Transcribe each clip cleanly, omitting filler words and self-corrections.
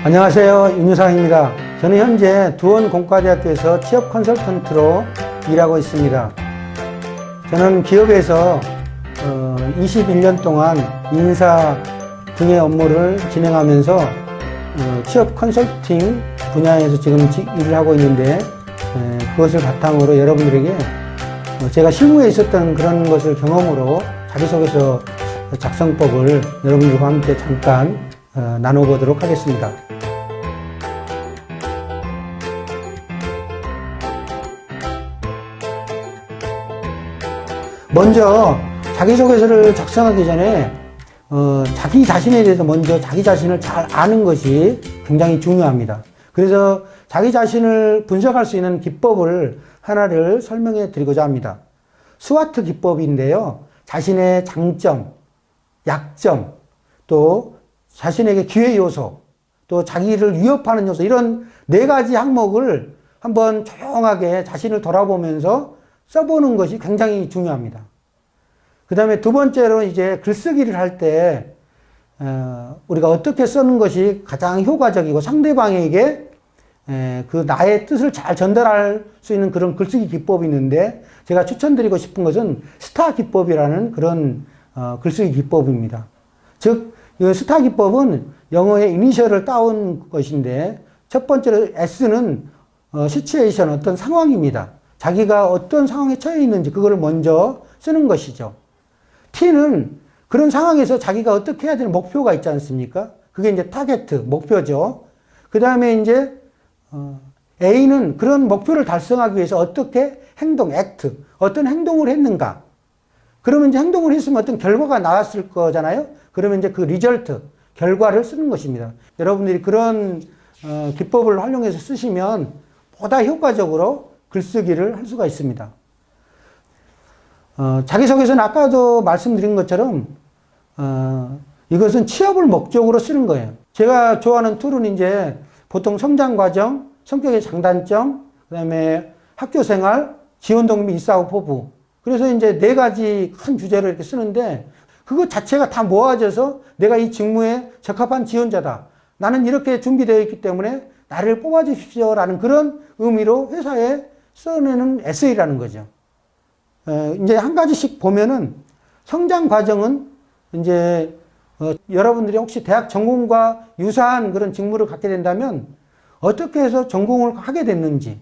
안녕하세요. 윤유상입니다. 저는 현재 두원공과대학교에서 취업 컨설턴트로 일하고 있습니다. 저는 기업에서 21년 동안 인사 등의 업무를 진행하면서 취업 컨설팅 분야에서 지금 일을 하고 있는데, 그것을 바탕으로 여러분들에게 제가 실무에 있었던 그런 것을 경험으로 자기소개서 작성법을 여러분들과 함께 잠깐 나눠보도록 하겠습니다. 먼저 자기소개서를 작성하기 전에 자기 자신에 대해서 먼저 자기 자신을 잘 아는 것이 굉장히 중요합니다. 그래서 자기 자신을 분석할 수 있는 기법을 하나를 설명해 드리고자 합니다. 스와트 기법인데요. 자신의 장점, 약점, 또 자신에게 기회 요소, 또 자기를 위협하는 요소, 이런 4가지 항목을 한번 조용하게 자신을 돌아보면서 써보는 것이 굉장히 중요합니다. 그 다음에 두 번째로 이제 글쓰기를 할 때 우리가 어떻게 쓰는 것이 가장 효과적이고 상대방에게 그 나의 뜻을 잘 전달할 수 있는 그런 글쓰기 기법이 있는데, 제가 추천드리고 싶은 것은 스타 기법이라는 그런 글쓰기 기법입니다. 즉, 이 스타 기법은 영어의 이니셜을 따온 것인데, 첫 번째로 S는 시츄에이션, 어떤 상황입니다. 자기가 어떤 상황에 처해 있는지 그거를 먼저 쓰는 것이죠. T는 그런 상황에서 자기가 어떻게 해야 되는 목표가 있지 않습니까? 그게 이제 타겟, 목표죠. 그 다음에 이제 A는 그런 목표를 달성하기 위해서 어떻게 행동, 액트, 어떤 행동을 했는가. 그러면 이제 행동을 했으면 어떤 결과가 나왔을 거잖아요. 그러면 이제 그 리절트, 결과를 쓰는 것입니다. 여러분들이 그런 기법을 활용해서 쓰시면 보다 효과적으로 글쓰기를 할 수가 있습니다. 자기소개서는 아까도 말씀드린 것처럼 이것은 취업을 목적으로 쓰는 거예요. 제가 좋아하는 툴은 이제 보통 성장 과정, 성격의 장단점, 그 다음에 학교 생활, 지원 동기, 입사후 포부. 그래서 이제 4가지 큰 주제로 이렇게 쓰는데, 그것 자체가 다 모아져서 내가 이 직무에 적합한 지원자다. 나는 이렇게 준비되어 있기 때문에 나를 뽑아주십시오라는 그런 의미로 회사에 써내는 에세이라는 거죠. 이제 한 가지씩 보면은 성장 과정은 이제 여러분들이 혹시 대학 전공과 유사한 그런 직무를 갖게 된다면 어떻게 해서 전공을 하게 됐는지,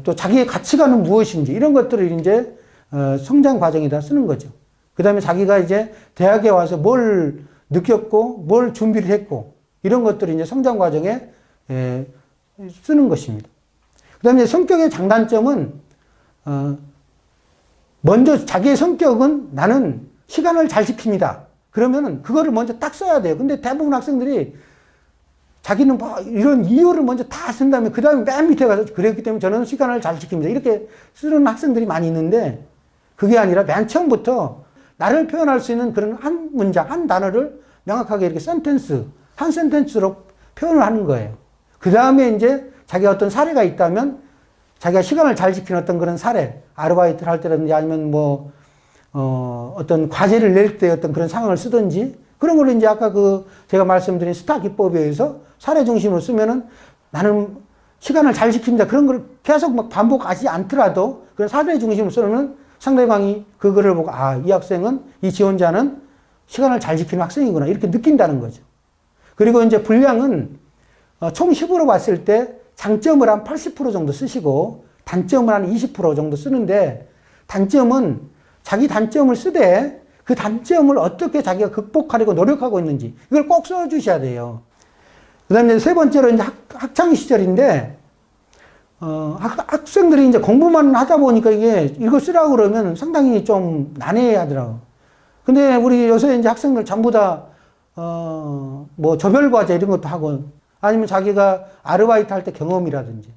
또 자기의 가치관은 무엇인지, 이런 것들을 이제 성장 과정에다 쓰는 거죠. 그 다음에 자기가 이제 대학에 와서 뭘 느꼈고 뭘 준비를 했고, 이런 것들을 이제 성장 과정에 쓰는 것입니다. 그 다음에 성격의 장단점은 먼저 자기의 성격은 나는 시간을 잘 지킵니다. 그러면은 그거를 먼저 딱 써야 돼요. 근데 대부분 학생들이 자기는 뭐 이런 이유를 먼저 다 쓴 다음에 그 다음에 맨 밑에 가서 그랬기 때문에 저는 시간을 잘 지킵니다. 이렇게 쓰는 학생들이 많이 있는데, 그게 아니라 맨 처음부터 나를 표현할 수 있는 그런 한 문장, 한 단어를 명확하게 이렇게 한 센텐스로 표현을 하는 거예요. 그 다음에 이제 자기가 어떤 사례가 있다면 자기가 시간을 잘 지키는 어떤 그런 사례, 아르바이트를 할 때라든지 아니면 어떤 과제를 낼 때 어떤 그런 상황을 쓰든지, 그런 걸 이제 아까 제가 말씀드린 스타 기법에 의해서 사례 중심으로 쓰면은 나는 시간을 잘 지킵니다. 그런 걸 계속 막 반복하지 않더라도 그런 사례 중심으로 쓰면 상대방이 그거를 보고, 아, 이 학생은, 이 지원자는 시간을 잘 지키는 학생이구나. 이렇게 느낀다는 거죠. 그리고 이제 분량은 총 10으로 봤을 때 장점을 한 80% 정도 쓰시고 단점을 한 20% 정도 쓰는데, 단점은 자기 단점을 쓰되 그 단점을 어떻게 자기가 극복하려고 노력하고 있는지 이걸 꼭 써주셔야 돼요. 그 다음에 세 번째로 이제 학창 시절인데, 학생들이 이제 공부만 하다 보니까 이거 쓰라고 그러면 상당히 좀 난해해 하더라고. 근데 우리 요새 이제 학생들 전부 다, 뭐 조별과제 이런 것도 하고, 아니면 자기가 아르바이트 할 때 경험이라든지,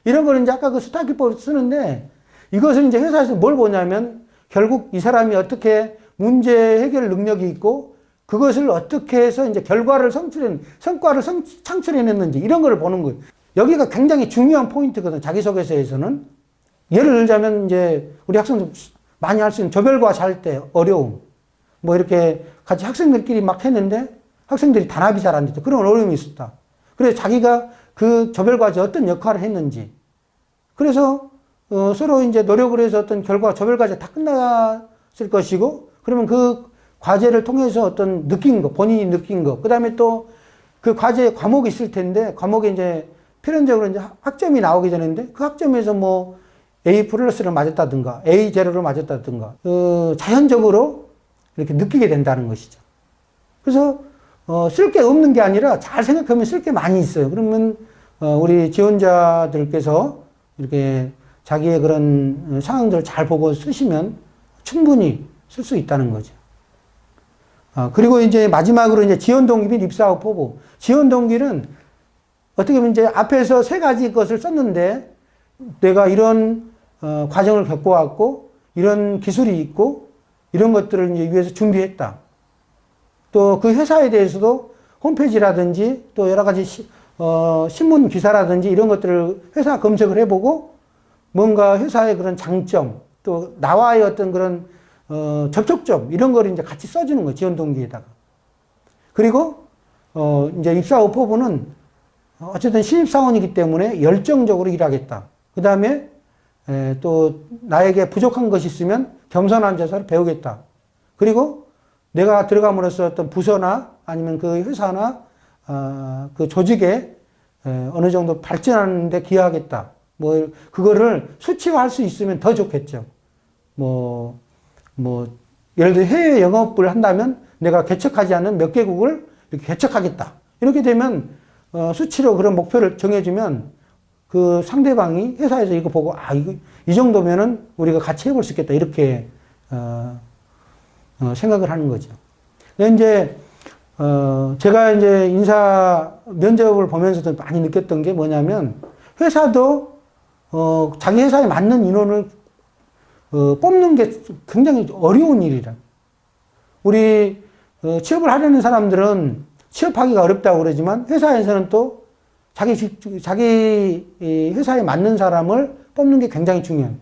이런 거는 이제 아까 그 스타 기법을 쓰는데, 이것은 이제 회사에서 뭘 보냐면, 결국 이 사람이 어떻게 문제 해결 능력이 있고, 그것을 어떻게 해서 이제 성과를 창출해냈는지, 이런 걸 보는 거예요. 여기가 굉장히 중요한 포인트거든, 자기소개서에서는. 예를 들자면, 이제 우리 학생들 많이 할 수 있는 조별과제 할 때 어려움. 뭐 이렇게 같이 학생들끼리 막 했는데, 학생들이 단합이 잘 안 됐다. 그런 어려움이 있었다. 그래서 자기가 그 조별과제 어떤 역할을 했는지. 그래서 서로 이제 노력을 해서 어떤 결과 조별과제 다 끝났을 것이고, 그러면 그 과제를 통해서 어떤 느낀 거, 본인이 느낀 거, 그 다음에 또 그 과제 과목이 있을 텐데, 과목에 이제 필연적으로 이제 학점이 나오게 되는데, 그 학점에서 뭐 A 플러스를 맞았다든가, A 제로를 맞았다든가, 자연적으로 이렇게 느끼게 된다는 것이죠. 그래서, 쓸 게 없는 게 아니라 잘 생각하면 쓸 게 많이 있어요. 그러면, 우리 지원자들께서 이렇게 자기의 그런 상황들을 잘 보고 쓰시면 충분히 쓸 수 있다는 거죠. 그리고 이제 마지막으로 이제 지원 동기 및 입사 후 포부. 지원 동기는 어떻게 보면 이제 앞에서 세 가지 것을 썼는데 내가 이런 과정을 겪어왔고 이런 기술이 있고 이런 것들을 이제 위해서 준비했다. 또 그 회사에 대해서도 홈페이지라든지 또 여러 가지 신문 기사라든지 이런 것들을 회사 검색을 해보고 뭔가 회사의 그런 장점 또 나와의 어떤 그런 접촉점 이런 거를 이제 같이 써주는 거예요. 지원 동기에다가. 그리고 이제 입사 후 포부는 어쨌든 신입사원이기 때문에 열정적으로 일하겠다. 그 다음에 또 나에게 부족한 것이 있으면 겸손한 자세로 배우겠다. 그리고 내가 들어감으로써 어떤 부서나 아니면 그 회사나 그 조직에 어느 정도 발전하는 데 기여하겠다. 뭐 그거를 수치화할 수 있으면 더 좋겠죠. 예를 들어 해외 영업을 한다면 내가 개척하지 않은 몇 개국을 이렇게 개척하겠다. 이렇게 되면 수치로 그런 목표를 정해주면 그 상대방이 회사에서 이거 보고 이 정도면은 우리가 같이 해볼 수 있겠다. 이렇게 생각을 하는 거죠. 근데 이제 제가 이제 인사 면접을 보면서도 많이 느꼈던 게 뭐냐면 회사도 자기 회사에 맞는 인원을 뽑는 게 굉장히 어려운 일이라. 우리 취업을 하려는 사람들은 취업하기가 어렵다고 그러지만 회사에서는 또 자기 회사에 맞는 사람을 뽑는 게 굉장히 중요해요.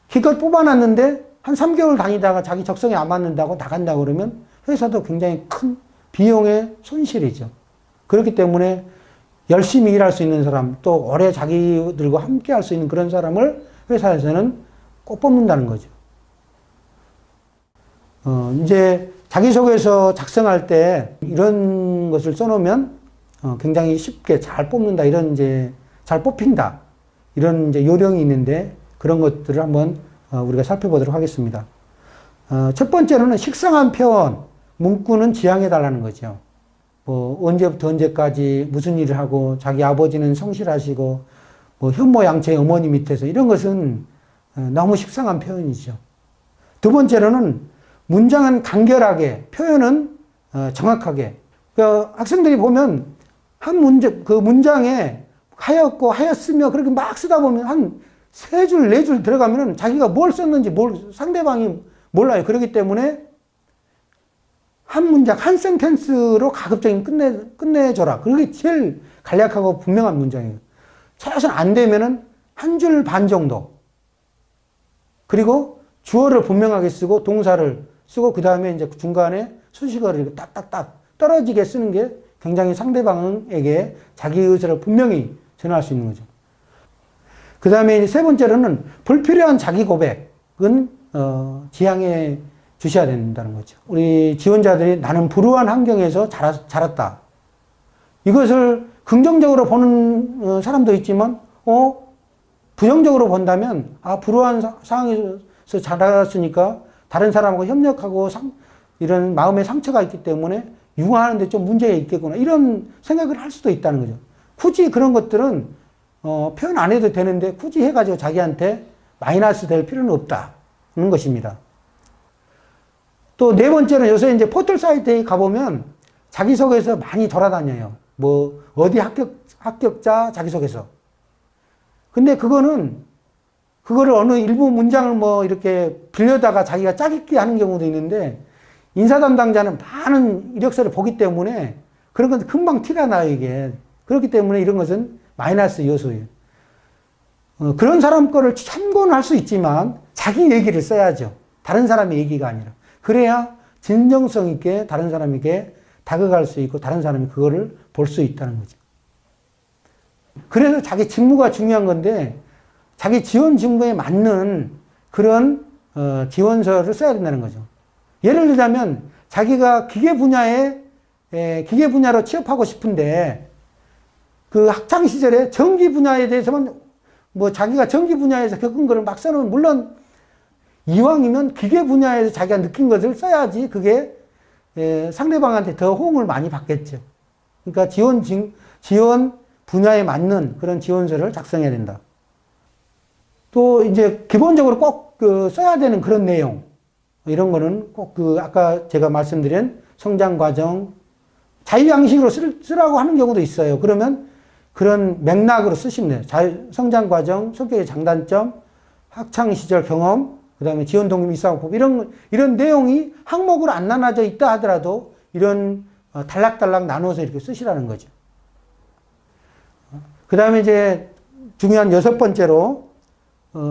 기껏 뽑아놨는데 한 3개월 다니다가 자기 적성에 안 맞는다고 나간다고 그러면 회사도 굉장히 큰 비용의 손실이죠. 그렇기 때문에 열심히 일할 수 있는 사람, 또 오래 자기들과 함께 할 수 있는 그런 사람을 회사에서는 꼭 뽑는다는 거죠. 이제 자기소개서 작성할 때 이런 것을 써놓으면 굉장히 쉽게 잘 뽑는다, 이런 이제 잘 뽑힌다, 이런 이제 요령이 있는데 그런 것들을 한번 우리가 살펴보도록 하겠습니다. 첫 번째로는 식상한 표현, 문구는 지양해달라는 거죠. 언제부터 언제까지 무슨 일을 하고 자기 아버지는 성실하시고 현모양처의 어머니 밑에서 이런 것은 너무 식상한 표현이죠. 두 번째로는 문장은 간결하게, 표현은 정확하게. 학생들이 보면 한 문장, 그 문장에 하였고 하였으며 그렇게 막 쓰다 보면 한 3줄, 4줄 들어가면은 자기가 뭘 썼는지 상대방이 몰라요. 그렇기 때문에 한 문장, 한 센텐스로 가급적이면 끝내줘라. 그게 제일 간략하고 분명한 문장이에요. 최소한 안 되면은 한 줄 반 정도. 그리고 주어를 분명하게 쓰고 동사를 쓰고 그 다음에 이제 중간에 수식어를 딱딱딱 떨어지게 쓰는 게 굉장히 상대방에게 자기 의사를 분명히 전할 수 있는 거죠. 그 다음에 세 번째로는 불필요한 자기 고백은 지양해 주셔야 된다는 거죠. 우리 지원자들이 나는 불우한 환경에서 자랐다. 이것을 긍정적으로 보는 사람도 있지만 부정적으로 본다면 불우한 상황에서 자랐으니까 다른 사람하고 협력하고 이런 마음의 상처가 있기 때문에 융화하는데 좀 문제가 있겠구나, 이런 생각을 할 수도 있다는 거죠. 굳이 그런 것들은 표현 안 해도 되는데 굳이 해가지고 자기한테 마이너스 될 필요는 없다는 것입니다. 또 네 번째는 요새 이제 포털 사이트에 가보면 자기소개서 많이 돌아다녀요. 어디 합격자 자기소개서. 근데 그거를 어느 일부 문장을 이렇게 빌려다가 자기가 짜깁기 하는 경우도 있는데, 인사 담당자는 많은 이력서를 보기 때문에 그런 건 금방 티가 나요, 이게. 그렇기 때문에 이런 것은 마이너스 요소예요. 그런 사람 거를 참고는 할 수 있지만 자기 얘기를 써야죠. 다른 사람의 얘기가 아니라. 그래야 진정성 있게 다른 사람에게 다가갈 수 있고 다른 사람이 그거를 볼 수 있다는 거죠. 그래서 자기 직무가 중요한 건데 자기 지원 직무에 맞는 그런 지원서를 써야 된다는 거죠. 예를 들자면 자기가 기계 분야로 취업하고 싶은데 그 학창 시절에 전기 분야에 대해서만 뭐 자기가 전기 분야에서 겪은 거를 막 써놓으면 물론 이왕이면 기계 분야에서 자기가 느낀 것을 써야지 그게 상대방한테 더 호응을 많이 받겠죠. 그러니까 지원 분야에 맞는 그런 지원서를 작성해야 된다. 또 이제 기본적으로 꼭 그 써야 되는 그런 내용 이런 거는 꼭 그 아까 제가 말씀드린 성장 과정 자유양식으로 쓰라고 하는 경우도 있어요. 그러면 그런 맥락으로 쓰시면 돼요. 성장 과정, 성격의 장단점, 학창 시절 경험, 그다음에 지원 동기 입사법 이런 내용이 항목으로 안 나눠져 있다 하더라도 이런 단락단락 나눠서 이렇게 쓰시라는 거죠. 그다음에 이제 중요한 6번째로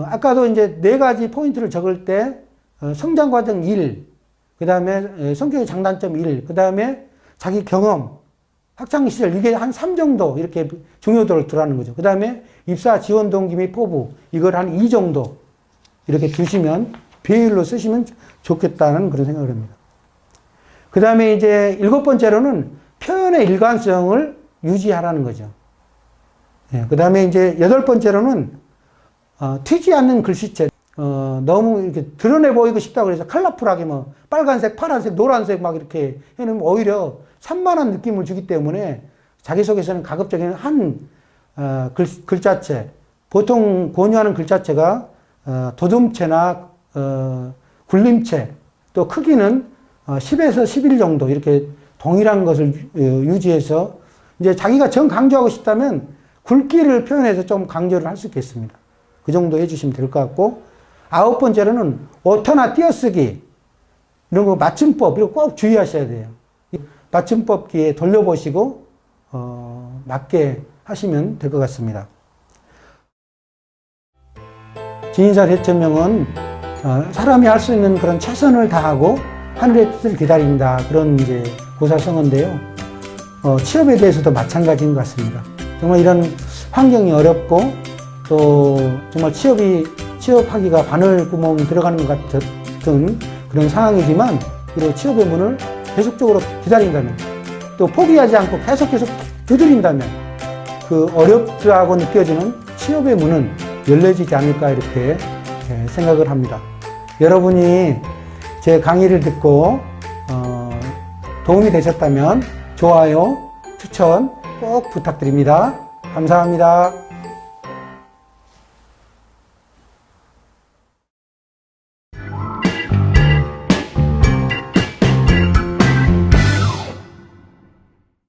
아까도 이제 4가지 포인트를 적을 때 성장 과정 1, 그다음에 성격의 장단점 1, 그다음에 자기 경험, 학창 시절 이게 한 3 정도 이렇게 중요도를 두라는 거죠. 그다음에 입사 지원 동기 및 포부 이걸 한 2 정도 이렇게 두시면 비율로 쓰시면 좋겠다는 그런 생각을 합니다. 그다음에 이제 7번째로는 표현의 일관성을 유지하라는 거죠. 그다음에 이제 8번째로는 튀지 않는 글씨체. 너무 이렇게 드러내 보이고 싶다고 해서 컬러풀하게 뭐 빨간색, 파란색, 노란색 막 이렇게 해놓으면 오히려 산만한 느낌을 주기 때문에 자기소개서는 가급적이면 한 글자체, 보통 권유하는 글자체가 도둠체나 굴림체, 또 크기는 10에서 11 정도 이렇게 동일한 것을 유지해서 이제 자기가 정 강조하고 싶다면 굵기를 표현해서 좀 강조를 할 수 있겠습니다. 그 정도 해주시면 될 것 같고 9번째로는 오타나 띄어쓰기 이런 거 맞춤법 이거 꼭 주의하셔야 돼요. 맞춤법 기에 돌려보시고 맞게 하시면 될 것 같습니다. 진인사 대천명은 사람이 할 수 있는 그런 최선을 다하고 하늘의 뜻을 기다린다 그런 이제 고사성어인데요. 취업에 대해서도 마찬가지인 것 같습니다. 정말 이런 환경이 어렵고 또 정말 취업하기가 바늘구멍이 들어가는 것 같은 그런 상황이지만 이런 취업의 문을 계속적으로 기다린다면 또 포기하지 않고 계속 두드린다면 그 어렵다고 느껴지는 취업의 문은 열려지지 않을까 이렇게 생각을 합니다. 여러분이 제 강의를 듣고 도움이 되셨다면 좋아요, 추천 꼭 부탁드립니다. 감사합니다.